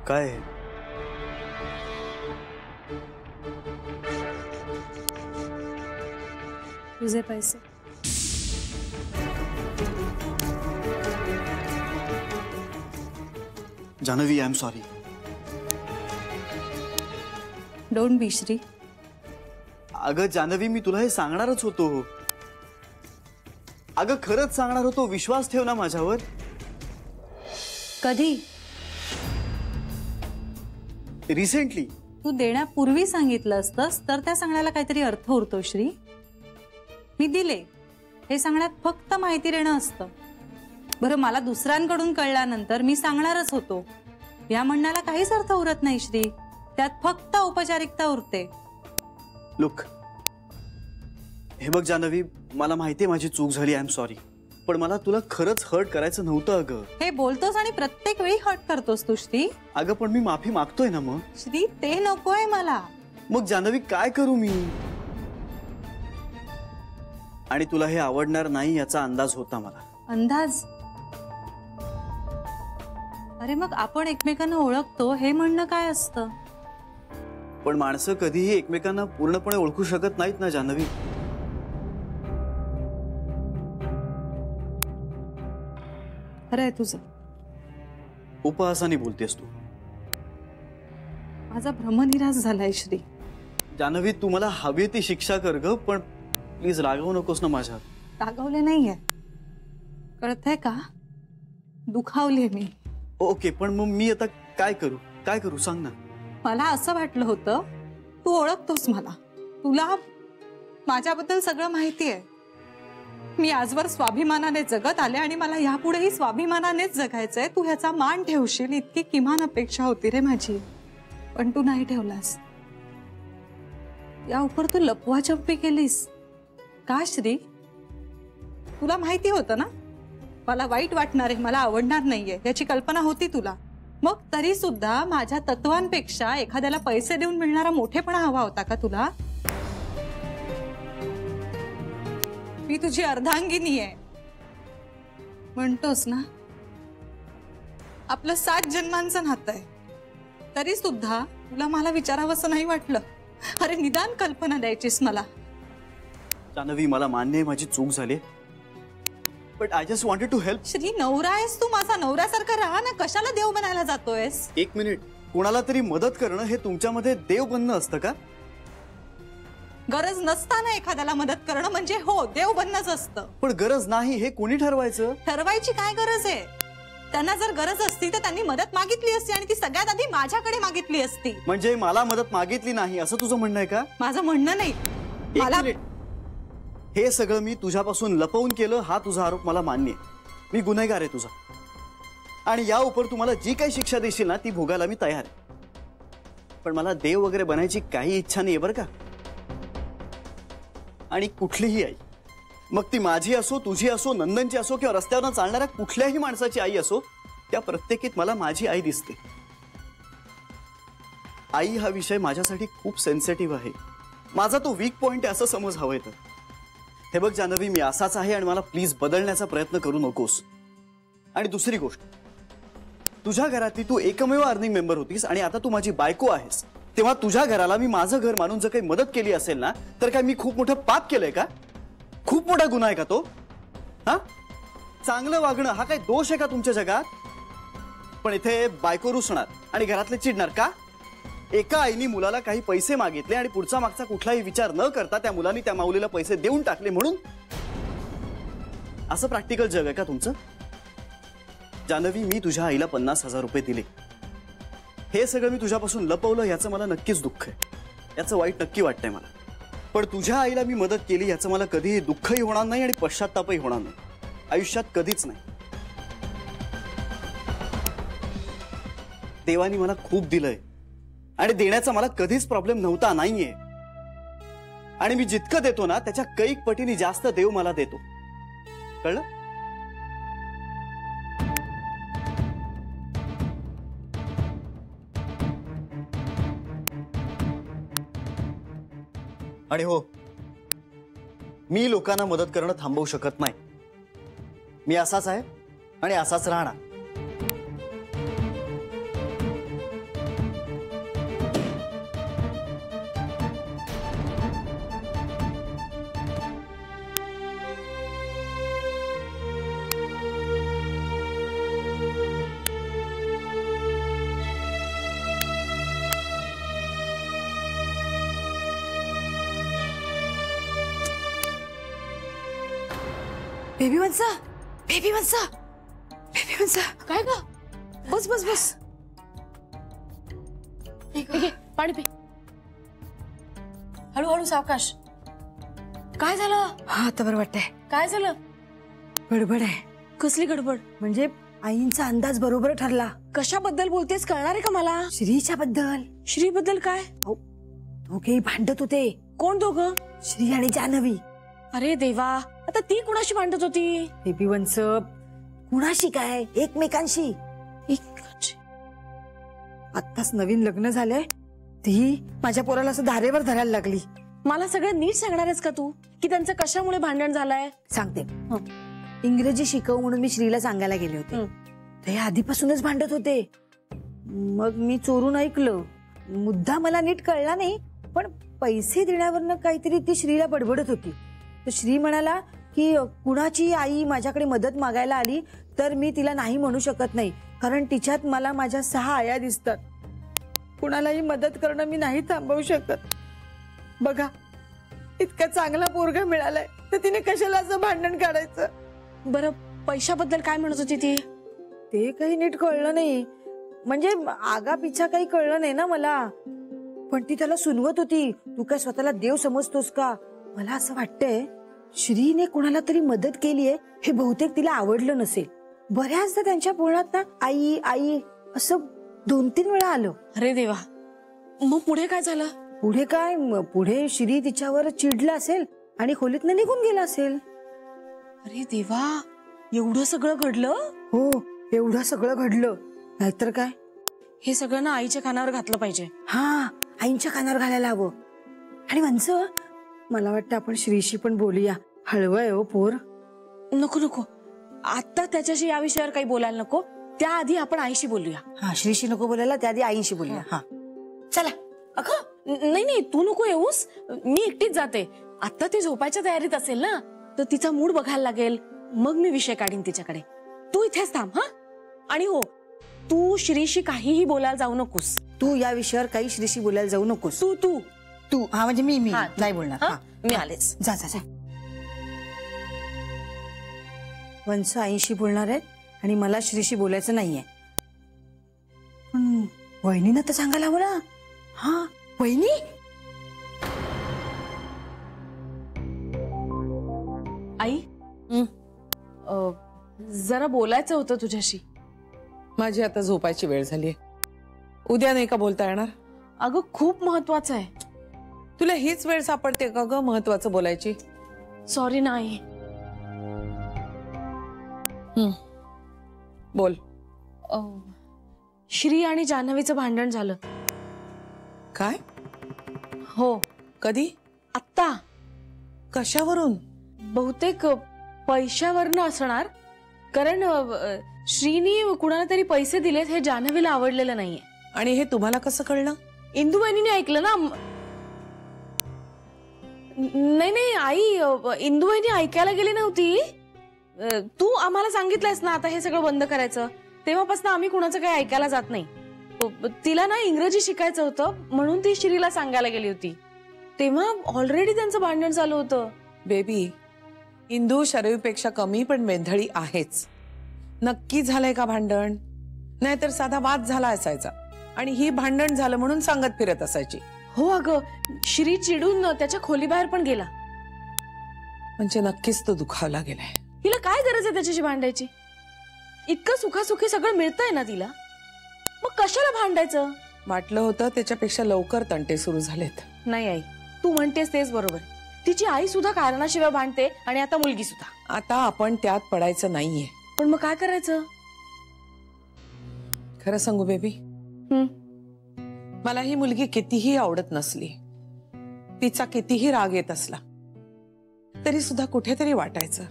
काय आहे? तुझे पैसे. Janhvi, I am sorry. Don't be Shri. अगं जानवी, मी तुला हे सांगणारच होतो. अगं खरंच सांगणार होतो, विश्वास ठेव ना माझ्यावर. कधी? रिसेंटली. तू देण्यापूर्वी सांगितलं असतंस तर त्या सांगण्याला काहीतरी अर्थ उरतो श्री. मी दिले हे सांगण्यात फक्त माहिती देणं असतं. बरं, मला दुसऱ्यांकडून कळल्यानंतर मी सांगणारच होतो या म्हणण्याला काहीच अर्थ उरत नाही श्री. त्यात फक्त औपचारिकता उरते. लुक, हे बघ जानवी, मला माहितीये माझी चूक झाली. I am sorry. पण मला तुला खरंच हर्ट करायचं नव्हतं. अगं हे बोलतोस आणि प्रत्येक वेळी हर्ट करतोस तू श्री. अगं पण मी माफी मागतोय ना. मग श्री, ते नकोय मला. मग जानवी काय करू मी? आणि तुला हे आवडणार नाही याचा अंदाज होता मला. अंदाज? अरे मग आपण एकमेकांना ओळखतो हे म्हणणं काय असतं? पण माणसं कधीही एकमेकांना पूर्णपणे ओळखू शकत नाहीत ना जानवी. खरं आहे तुझं. उपहासाने बोलतेस तू. माझा भ्रमनिरास झालाय श्री. जानवी, तू मला हवी ती शिक्षा कर ग, पण प्लीज रागवू नकोस ना माझ्यावर. रागवले नाहीये, कळतंय का? दुखावले मी. ओके, पण मग मी आता काय करू सांग ना. मला असं वाटलं होतं तू ओळखतोस मला, तुला माझ्याबद्दल सगळं माहिती आहे. मी आजवर स्वाभिमानाने जगत आले आणि मला यापुढेही स्वाभिमानानेच जगायचंय. तू ह्याचा मान ठेवशील इतकी किमान अपेक्षा होती रे माझी, पण तू नाही ठेवलास. या उपर तू लपवाछपवी केलीस. का श्री? तुला माहिती होतं ना मला वाईट वाटणार आहे, मला आवडणार नाहीये याची कल्पना होती तुला. मग तरी सुद्धा माझ्या तत्वांपेक्षा एखाद्याला पैसे देऊन मिळणारा मोठेपणा हवा होता का तुला? मी तुझी अर्धांगिनी आहे म्हणतोस ना. आपलं 7 जन्मांचं नातं आहे, तरी सुद्धा तुला मला विचारावंसं नाही वाटलं. अरे निदान कल्पना द्यायचीस मला. जानवी, मला मान्य आहे माझी चूक झाली, but I just wanted to help. Shri, नवरा आहेस तू माझा, नवऱ्यासारखा राहा ना. कशाला देव बनायला जातोयस? एक मिनिट, कोणाला तरी मदत करणं हे तुमच्यामध्ये देव बनणं असतं का? गरज नसताना एखाद्याला मदत करणं म्हणजे हो देव बनणंच असतं. पण गरज नाही हे कोणी ठरवायचं? ठरवायची काय गरज आहे? त्यांना जर गरज असती तर त्यांनी मदत मागितली असती आणि ती सगळ्यात आधी माझ्याकडे मागितली असती. म्हणजे मला मदत मागितली नाही असं तुझं म्हणणं आहे का? माझं म्हणणं नाही. मला हे सगळं मी तुझ्यापासून लपवून केलं हा तुझा आरोप मला मान्य आहे. मी गुन्हेगार आहे तुझा, आणि या उपर तुम्हाला जी काही शिक्षा देशील ना ती भोगायला मी तयार आहे. पण मला देव वगैरे बनायची काही इच्छा नाही बरं का. आणि कुठलीही आई, मग ती माझी असो, तुझी असो, नंदनची असो किंवा रस्त्यावर चालणाऱ्या कुठल्याही माणसाची आई असो, त्या प्रत्येकीत मला माझी आई दिसते. आई हा विषय माझ्यासाठी खूप सेन्सिटिव्ह आहे. माझा तो वीक पॉइंट आहे असं समज हवंय तर. हे बघ जानवी, मी असाच आहे आणि मला प्लीज बदलण्याचा प्रयत्न करू नकोस. आणि दुसरी गोष्ट, तुझ्या घरातली तू एकमेव अर्निंग मेंबर होतीस आणि आता तू माझी बायको आहेस, तेव्हा तुझ्या घराला मी माझं घर मानून जर काही मदत केली असेल ना तर काय मी खूप मोठं पाप केलंय का? खूप मोठा गुन्हा आहे का तो? हा, चांगलं वागणं हा काय दोष आहे का तुमच्या जगात? पण इथे बायको रुसणार आणि घरातले चिडणार का? एका आईनी मुलाला काही पैसे मागितले आणि पुढचा मागचा कुठलाही विचार न करता त्या मुलांनी त्या माऊलीला पैसे देऊन टाकले म्हणून? असं प्रॅक्टिकल जग आहे का तुमचं? जानवी, मी तुझ्या आईला 50,000 रुपये दिले. हे सगळं मी तुझ्यापासून लपवलं याचं मला नक्कीच दुःख आहे. याचं वाईट नक्की वाटतंय मला. पण तुझ्या आईला मी मदत केली याचं मला कधीही दुःखही होणार नाही आणि पश्चात्तापही होणार नाही. आयुष्यात कधीच नाही. देवानी मला खूप दिलंय आणि देण्याचा मला कधीच प्रॉब्लेम नव्हता, नाहीये. आणि मी जितकं देतो ना त्याच्या कैक पटीने जास्त देव मला देतो. कळलं? आणि हो, मी लोकांना मदत करणं थांबवू शकत नाही. मी असाच आहे आणि असाच राहणार. बेबी वंसा, बेबी वंसा, बेबी वंसा. काय ग? बस बस बस. घे, पाणी पी. हळूहळू सावकाश. काय झालं? हा आता बरं वाटतंय. काय झालं? गडबड आहे. कसली गडबड? म्हणजे आईंचा अंदाज बरोबर ठरला. कशाबद्दल बोलतेस कळणार आहे का मला? श्रीच्या बद्दल. श्री बद्दल काय? दोघेही भांडत होते. कोण दोघं? श्री आणि जान्हवी. अरे देवा, आता ती कुणाशी भांडत होती? बेबी वंस कुणाशी काय, एकमेकांशी. आत्ताच नवीन लग्न झालंय, ती माझ्या पोराला असं धारेवर धरायला लागली. मला सगळं नीट सांगणार आहेस का तू, की त्यांचं कशामुळे भांडण झालंय? सांगते. इंग्रजी शिकव म्हणून मी श्रीला सांगायला गेले होते. ते आधीपासूनच भांडत होते. मग मी चोरून ऐकलं. मुद्दा मला नीट कळला नाही, पण पैसे देण्यावरनं काहीतरी ती श्रीला बडबडत होती. तर श्री म्हणाला की कुणाची आई माझ्याकडे मदत मागायला आली तर मी तिला नाही म्हणू शकत नाही, कारण तिच्यात मला माझ्या 6 आया दिसतात. कुणालाही मदत करणं मी नाही थांबवू शकत. बघा, इतका चांगला पोरगा मिळालाय तर तिने कशाला असं भांडण काढायचं? बरं, पैशाबद्दल काय म्हणत होती ती? ते काही नीट कळलं नाही. म्हणजे आगा पिछा काही कळलं नाही ना मला. पण ती त्याला सुनवत होती, तू काय स्वतःला देव समजतोस का? मला असं वाटतंय श्रीने कुणाला तरी मदत केलीये हे बहुतेक तिला आवडलं नसेल. बऱ्याचदा त्यांच्या बोलण्यात ना आई आई असं 2-3 वेळा आलं. अरे देवा, मग पुढे काय झालं? पुढे काय, पुढे श्री तिच्यावर चिडला असेल आणि खोलीतनं निघून गेला असेल. अरे देवा, एवढं सगळं घडलं? हो, एवढं सगळं घडलं. नाहीतर काय, हे सगळं ना आईच्या कानावर घातलं पाहिजे. हा, आईंच्या कानावर घालायला हवं. आणि म्हणच मला वाटतं आपण श्रीशी पण बोलूया. हळवय हो पोर. नको नको, आता त्याच्याशी या विषयावर काही बोलायला नको. त्याआधी आपण आईशी बोलूया. हा, श्रीशी नको बोलायला, त्याआधी आईशी बोलूया. हा चला. अगं नाही नाही, तू नको येऊस, मी एकटीच जाते. आता ती झोपायच्या तयारीत असेल ना, तर तिचा मूड बघायला लागेल, मग मी विषय काढीन तिच्याकडे. तू इथेच थांब. हा, आणि हो, तू श्रीशी काहीही बोलायला जाऊ नकोस. तू या विषयावर काही श्रीशी बोलायला जाऊ नकोस. तू तू तू हा, म्हणजे मी हा, नाही बोलणार. हा, मी आलेच. जा जा जा. वंश आईशी बोलणार आहेत आणि मला श्रीशी बोलायचं नाहीये. पण वहिनीनं तर सांगायला हवं ना. हा, वहिनी. आई, जरा बोलायचं होतं तुझ्याशी. माझी आता झोपायची वेळ झाली. उद्या नाही का बोलता येणार? अगं खूप महत्वाचं आहे. तुला हीच वेळ सापडते का ग महत्वाचं बोलायची? सॉरी ना आई. बोल. श्री आणि जान्हवीचं भांडण झालं. काय? हो. कधी? आत्ता. कशावरून? बहुतेक पैशावरनं असणार, कारण श्रीनी कुणाला तरी पैसे दिलेत हे जान्हवीला आवडलेलं नाहीये. आणि हे तुम्हाला कसं कळलं? इंदुबहिणीने ऐकलं ना. नाही नाही आई, इंदुबहिणी ऐकायला गेली नव्हती. तू आम्हाला सांगितलंयस ना आता हे सगळं बंद करायचं, तेव्हापासून आम्ही कुणाचं काही ऐकायला जात नाही. तिला ना इंग्रजी शिकायचं होतं म्हणून ती श्रीला सांगायला गेली होती. तेव्हा ऑलरेडी त्यांचं भांडण चालू होतं. बेबी, इंदू शरयूपेक्षा कमी पण मेंढळी आहेच. नक्की झालंय का भांडण? नाहीतर साधा वाद झाला असायचा आणि ही भांडण झालं म्हणून सांगत फिरत असायची. हो अगं, श्री चिडून त्याच्या खोलीबाहेर पण गेला. म्हणजे नक्कीच तो दुखावला गेलाय. हिला काय गरज आहे त्याच्याशी भांडायची? इतकं सुखासुखी सगळं मिळतंय ना तिला, मग कशाला भांडायचं? वाटलं होतं त्याच्यापेक्षा लवकर तंटे सुरू झालेत. नाही आई, तू म्हणतेस तेच बरोबर. तिची आई सुद्धा कारणाशिवाय भांडते आणि आता मुलगी सुद्धा. आता आपण त्यात पडायचं नाहीये. पण मग काय करायचं? खरं सांगू बेबी, मला ही मुलगी कितीही आवडत नसली, तिचा कितीही राग येत असला, तरी सुद्धा कुठेतरी वाटायचं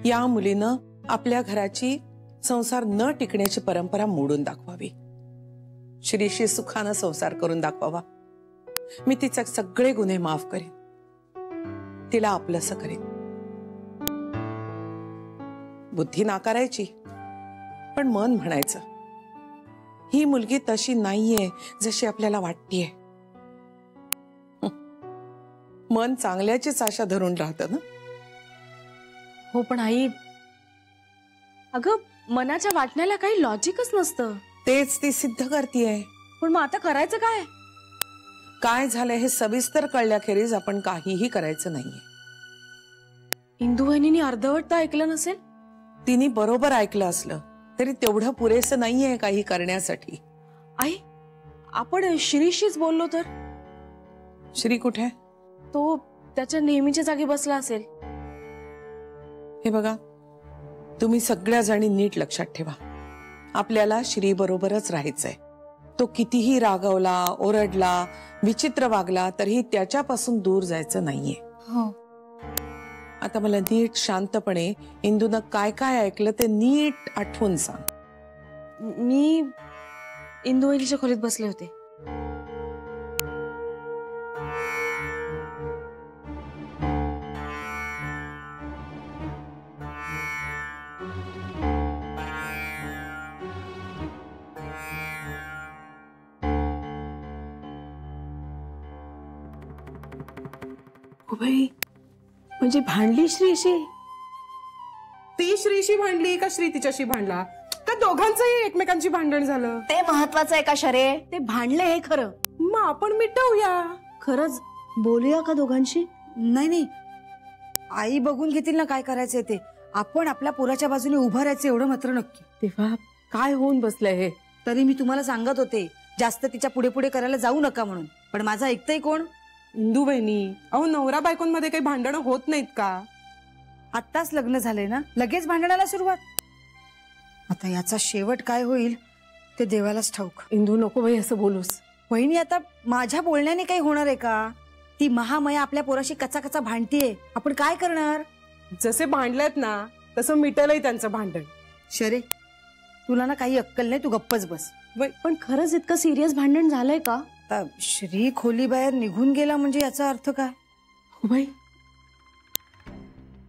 या मुलीनं आपल्या घराची संसार न टिकण्याची परंपरा मोडून दाखवावी, श्रीशी सुखानं संसार करून दाखवावा. मी तिचे सगळे गुन्हे माफ करेन, तिला आपलंसं करेन. बुद्धी नाकारायची पण मन म्हणायचं ही मुलगी तशी नाहीये जशी आपल्याला वाटतीये. मन चांगल्याचीच आशा धरून राहतं ना. हो पण आई, अगं मनाच्या वाटण्याला काही लॉजिकच नसतं. तेच ती सिद्ध करतीये. पण मग आता करायचं काय? काय झालंय हे सविस्तर कळल्याखेरीज आपण काहीही करायचं नाहीये. इंदुवहिनींनी अर्धवट तर ऐकलं नसेल. तिने बरोबर ऐकलं असलं तरी तेवढं पुरेसं नाहीये काही करण्यासाठी. आई, आपण श्रीशीच बोललो तर? श्री कुठे? तो त्याच्या नेहमीच्या जागी बसला असेल. हे बघा, तुम्ही सगळ्या जणी नीट लक्षात ठेवा, आपल्याला श्री बरोबरच राहायचंय. तो कितीही रागवला, ओरडला, विचित्र वागला तरीही त्याच्यापासून दूर जायचं नाहीये. हो. आता मला नीट शांतपणे इंदूनं काय काय ऐकलं ते नीट आठवून सांग. मी इंदुवहिनीच्या खोलीत बसले होते. म्हणजे भांडली श्रीशी? ती श्रीशी भांडली का श्री तिच्याशी भांडला का दोघांचंही एकमेकांची भांडण झालं? ते महत्वाचं आहे का शरे? ते भांडले हे खरं. मग आपण मिटवूया. खरंच बोलूया का दोघांशी? नाही, आई बघून घेतील ना काय करायचंय ते. आपण आपल्या पोराच्या बाजूने उभं राहायचं एवढं मात्र नक्की. तेव्हा काय होऊन बसलंय हे? तरी मी तुम्हाला सांगत होते जास्त तिच्या पुढे पुढे करायला जाऊ नका म्हणून, पण माझं ऐकतंय कोण? इंदुबहिणी, अहो नवरा बायकोंमध्ये काही भांडणं होत नाहीत का? आत्ताच लग्न झालंय ना, लगेच भांडणाला सुरुवात. आता याचा शेवट काय होईल ते देवालाच ठाऊक. इंदू नको बाई असं बोलूस. वहिनी, आता माझ्या बोलण्याने काही होणार आहे का? ती महामया आपल्या पोराशी कचा कचा भांडतीये, आपण काय करणार? जसे भांडलेत ना तसं मिटलंय त्यांचं भांडण. शरे, तुला ना काही अक्कल नाही, तू गप्पच बस. पण खरंच इतकं सिरियस भांडण झालंय का? आता श्री खोली बाहेर निघून गेला म्हणजे याचा अर्थ काय? हो बाई,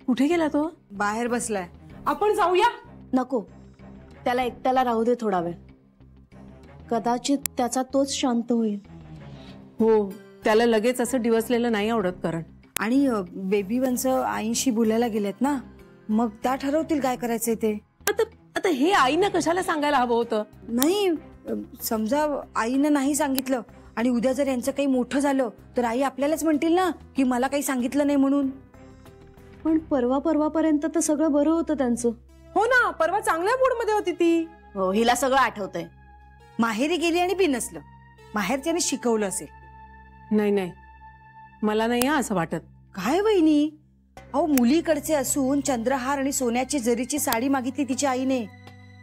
कुठे गेला तो? बाहेर बसलाय. आपण जाऊया. नको, त्याला एकट्याला राहू दे थोडा वेळ. कदाचित त्याचा तोच शांत होईल. हो, त्याला लगेच असं डिवसलेलं नाही आवडत. कारण आणि बेबी वंचं आईंशी बोलायला गेलेत ना, मग त्या ठरवतील काय करायचंय ते. आता हे आईनं कशाला सांगायला हवं होतं? नाही, समजा आईनं नाही सांगितलं आणि उद्या जर यांचं काही मोठं झालं तर आई आपल्यालाच म्हणतील ना की मला काही सांगितलं नाही म्हणून. पण परवापर्यंत तर सगळं बरं होतं त्यांचं. हो ना, परवा चांगल्या मूड मध्ये होती ती. हो, हिला सगळं आठवतंय. माहेरी गेली आणि बिनसलं. माहेरच्याने शिकवलं असेल. नाही, मला नाही असं वाटत. काय वहिनी, अहो मुलीकडचे असून चंद्रहार आणि सोन्याची जरीची साडी मागितली तिच्या आईने,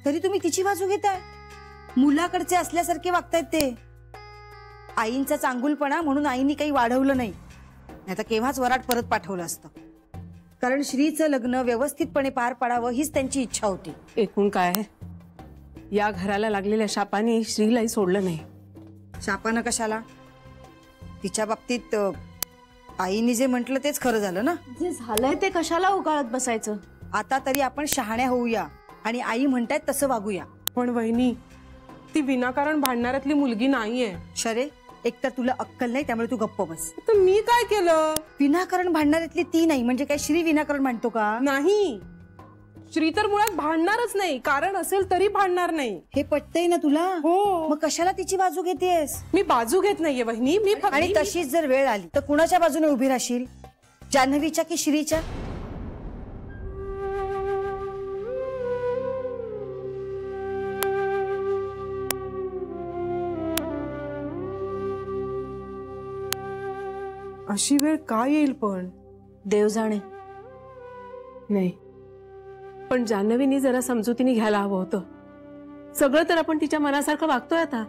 तरी तुम्ही तिची बाजू घेताय. मुलाकडचे असल्यासारखे वागतायत ते. आईंचा चांगुलपणा म्हणून आईनी काही वाढवलं नाही, आता केव्हाच वराट परत पाठवलं असतं. कारण श्रीचं लग्न व्यवस्थितपणे पार पाडावं हीच त्यांची इच्छा होती. एकूण काय, या घराला लागलेल्या शापाने श्रीलाही सोडलं नाही. शापानं कशाला? तिच्या बाबतीत आईनी जे म्हटलं तेच खरं झालं ना. जे झालंय ते कशाला उगाळत बसायचं? आता तरी आपण शहाण्या होऊया आणि आई म्हणतायत तसं वागूया. पण वहिनी, ती विनाकारण भांडणाऱ्यातली मुलगी नाहीये. शरे, एकतर तुला अक्कल नाही त्यामुळे तू गप्प बस. तर मी काय केलं? विनाकारण भांडणाऱ्यातली ती नाही म्हणजे काय श्री विनाकारण भांडतो का? नाही, श्री तर मुळात भांडणारच नाही. कारण असेल तरी भांडणार नाही. हे पटतंय ना तुला? हो. मग कशाला तिची बाजू घेतेस? मी बाजू घेत नाहीये वहिनी. मी फक्त आणि तशीच जर वेळ आली तर कुणाच्या बाजूने उभी राहशील? जान्हवीच्या की श्रीच्या? अशी वेळ काय येईल पण? देव जाणे. नाही, पण जान्हवीनी जरा समजुतीने घ्यायला हवं होतं. सगळं तर आपण तिच्या मनासारखं वागतोय आता.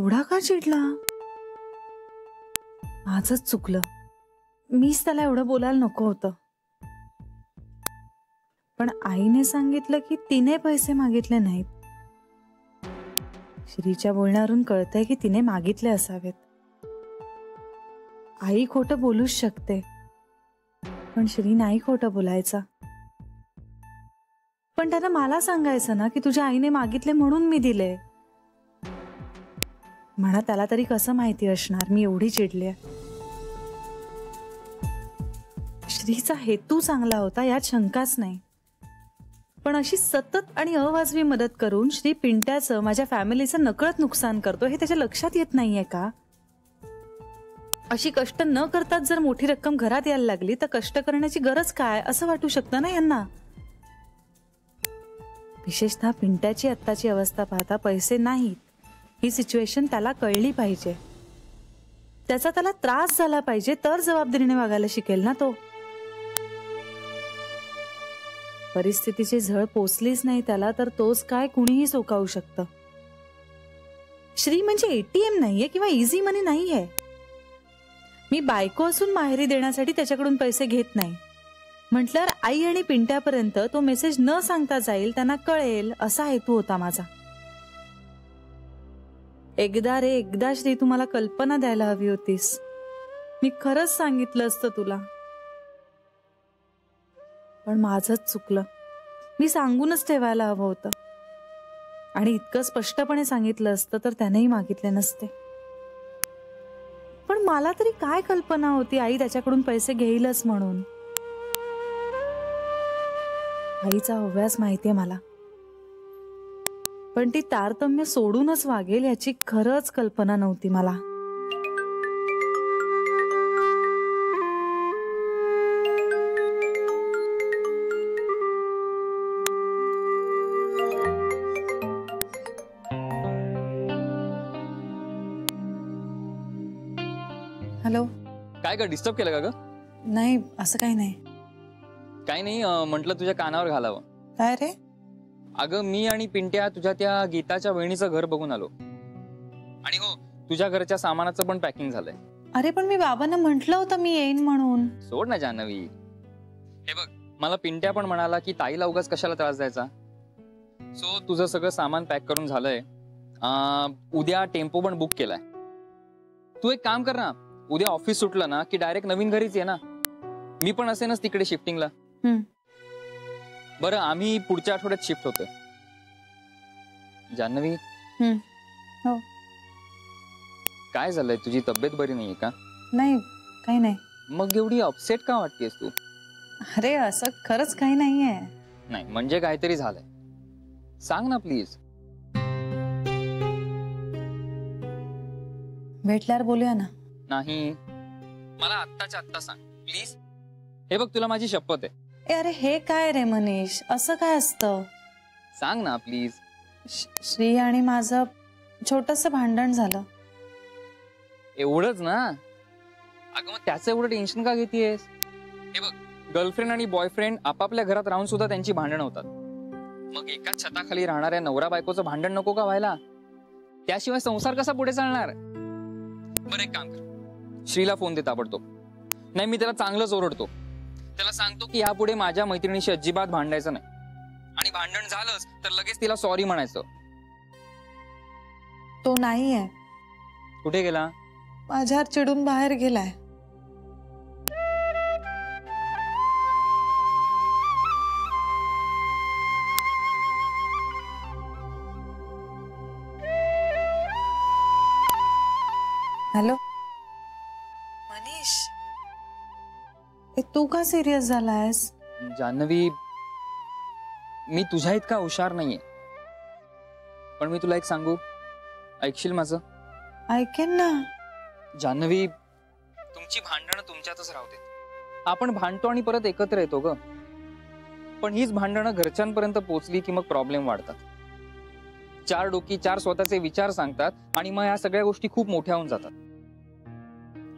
एवढा का चिडला? माझंच चुकलं, मीच त्याला एवढं बोलायला नको होतं. पण आईने सांगितलं की तिने पैसे मागितले नाहीत. श्रीच्या बोलण्यावरून कळतंय की तिने मागितले असावेत. आई खोटं बोलूच शकते, पण श्री नाही खोटं बोलायचा. पण त्यानं मला सांगायचं ना की तुझ्या आईने मागितले म्हणून मी दिले. म्हणा त्याला तरी कसं माहिती असणार मी एवढी चिडले. श्रीचा हेतू चांगला होता यात शंकाच नाही, पण अशी सतत आणि अवाजवी मदत करून श्री पिंट्याचं, माझ्या फॅमिलीचं नकळत नुकसान करतो हे त्याच्या लक्षात येत नाहीये का? अशी कष्ट न करताच जर मोठी रक्कम घरात यायला लागली तर कष्ट करण्याची गरज काय असं वाटू शकतं ना यांना. विशेषतः पिंट्याची आत्ताची अवस्था पाहता पैसे नाहीत ही सिच्युएशन त्याला कळली पाहिजे. त्याचा त्याला त्रास झाला पाहिजे तर जबाबदारीने वागायला शिकेल ना तो. परिस्थितीची झळ पोचलीच नाही त्याला तर तोच काय कुणीही सोकावू शकतं. श्री म्हणजे एटीएम नाहीये किंवा इझी मनी नाहीये. मी बायको असून माहेरी देण्यासाठी त्याच्याकडून पैसे घेत नाही. म्हटल्यावर आई आणि पिंट्यापर्यंत तो मेसेज न सांगता जाईल, त्यांना कळेल असा हेतू होता माझा. एकदा रे एकदा श्री तू मला कल्पना द्यायला हवी होतीस. मी खरंच सांगितलं असतं तुला, पण माझंच चुकलं. मी सांगूनच ठेवायला हवं होतं आणि इतकं स्पष्टपणे सांगितलं असतं तर त्यानेही मागितले नसते. पण मला तरी काय कल्पना होती आई त्याच्याकडून पैसे घेईलच म्हणून. आईचा हव्यास माहितीये मला, पण ती तारतम्य सोडूनच वागेल याची खरंच कल्पना नव्हती मला. हॅलो. काय ग, डिस्टर्ब केलं का ग? नाही, असं काही नाही. काही नाही, म्हटलं तुझ्या कानावर घालावं. काय रे? अगं मी आणि पिंट्या तुझ्या त्या गीताच्या वहिनीचं घर बघून आलो. आणि हो, तुझ्या घरच्या सामानाचं पण पॅकिंग झालंय. अरे पण मी बाबांना म्हटलं होतं मी येईन म्हणून. सोड ना जान्हवी. हे बघ, मला पिंट्या पण म्हणाला की ताईला उगाच कशाला त्रास द्यायचा. सो तुझं सगळं सामान पॅक करून झालंय. उद्या टेम्पो पण बुक केलाय. तू एक काम कर ना, उद्या ऑफिस सुटलं ना की डायरेक्ट नवीन घरीच ये ना. मी पण असेनच तिकडे शिफ्टिंगला. बरं, आम्ही पुढच्या आठवड्यात शिफ्ट होतोय. जान्हवी, हो. काय झालंय, तुझी तब्येत बरी नाहीये का? नाही, काही नाही. मग एवढी अपसेट का वाटतेस तू? अरे असं खरंच काही नाहीये. नाही म्हणजे काहीतरी झालंय, सांग ना प्लीज. भेटल्यावर बोलूया ना. नाही, मला आत्ताच्या आत्ता सांग प्लीज. हे बघ, तुला माझी शपथ आहे. अरे हे काय रे मनीष, असं काय असतं? सांग ना प्लीज. श्री आणि माझं छोटंसं भांडण झालं. एवढंच ना? अगं मग त्याचं एवढं टेन्शन का घेतेयस? हे बघ, गर्लफ्रेंड आणि बॉयफ्रेंड आपापल्या घरात राहून सुद्धा त्यांची भांडणं होतात. मग एकाच छताखाली राहणाऱ्या नवरा बायकोचं भांडण नको का व्हायला? त्याशिवाय संसार कसा पुढे चालणार? बरं एक काम कर, श्रीला फोन दे ताबडतोब. नाही, मी त्याला चांगलंच ओरडतो. त्याला सांगतो की यापुढे माझ्या मैत्रिणीशी अजिबात भांडायचं नाही, आणि भांडण झालंच तर लगेच तिला सॉरी म्हणायचं. तो नाहीये. कुठे गेला? माझ्यावर चिडून बाहेर गेलाय. हॅलो मनीष, तू का सिरियस झालायस? जान्हवी, मी तुझ्या इतका हुशार नाहीये, पण मी तुला एक सांगू, ऐकशील माझं? ऐकेन ना. जान्हवी, तुमची भांडणं तुमच्यातच राहू दे. आपण भांडतो आणि परत एकत्र येतो ग, पण हीच भांडणं घरच्यांपर्यंत पोहोचली की मग प्रॉब्लेम वाढतात. चार डोकी चार स्वतःचे विचार सांगतात आणि मग ह्या सगळ्या गोष्टी खूप मोठ्या होऊन जातात.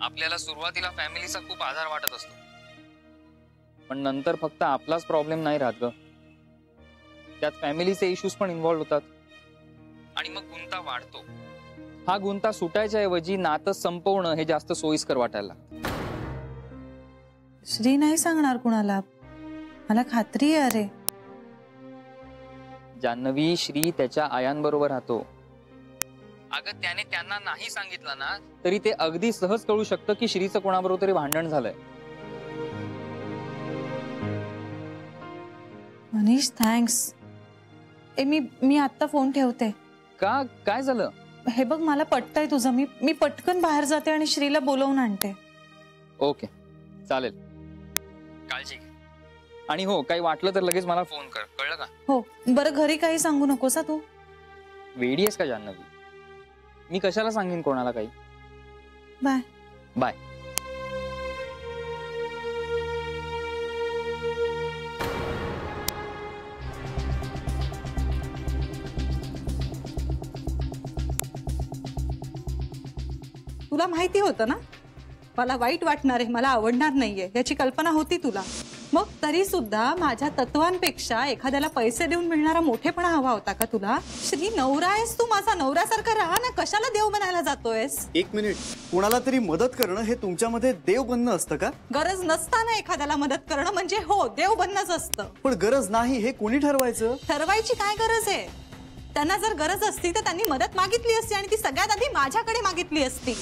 आपल्याला सुरुवातीला फॅमिलीचा खूप आधार वाटत असतो, पण नंतर फक्त आपलाच प्रॉब्लेम नाही राहत ग, त्यात फॅमिलीचे इश्यूज पण इन्व्हॉल्व्ह होतात आणि मग गुंता वाढतो. हा गुंता सुटायच्या ऐवजी नातं संपवणं हे जास्त सोयीस्कर वाटायला लागतं. श्री नाही सांगणार कुणाला, मला खात्री आहे. अरे जान्हवी, श्री त्याच्या आयांबरोबर राहतो. अगं त्याने त्यांना नाही सांगितलं ना तरी ते अगदी सहज कळू शकतं की श्रीचं कोणाबरोबर तरी भांडण झालंय. मनीष थँक्स. मी आता फोन ठेवते. का, काय झालं? हे बघ मला पटतंय तुझं. मी पटकन बाहेर जाते आणि श्रीला बोलवून आणते. ओके चालेल, काळजी घे. आणि हो, काही वाटलं तर लगेच मला फोन कर, कळलं का? हो बरं, घरी काही सांगू नकोस तू. वेडी आहेस का जान्हवी? मी कशाला सांगेन कोणाला काही. Bye bye. तुला माहिती होतं ना मला वाईट वाटणार आहे, मला आवडणार नाहीये याची कल्पना होती तुला. मग तरी सुद्धा माझ्या तत्वांपेक्षा एखाद्याला पैसे देऊन मिळणारा मोठेपणा हवा होता का तुला? श्री, नवरा आहेस तू माझा, नवऱ्यासारखा राहा ना. कशाला देव बनायला जातोयस? एक मिनिट, कुणाला तरी मदत करणं हे तुमच्यामध्ये देव बनणं असतं का? गरज नसताना एखाद्याला मदत करणं म्हणजे हो देव बनणंच असतं. पण गरज नाही हे कोणी ठरवायचं? ठरवायची काय गरज आहे? त्यांना जर गरज असती तर त्यांनी मदत मागितली असती आणि ती सगळ्यात आधी माझ्याकडे मागितली असती.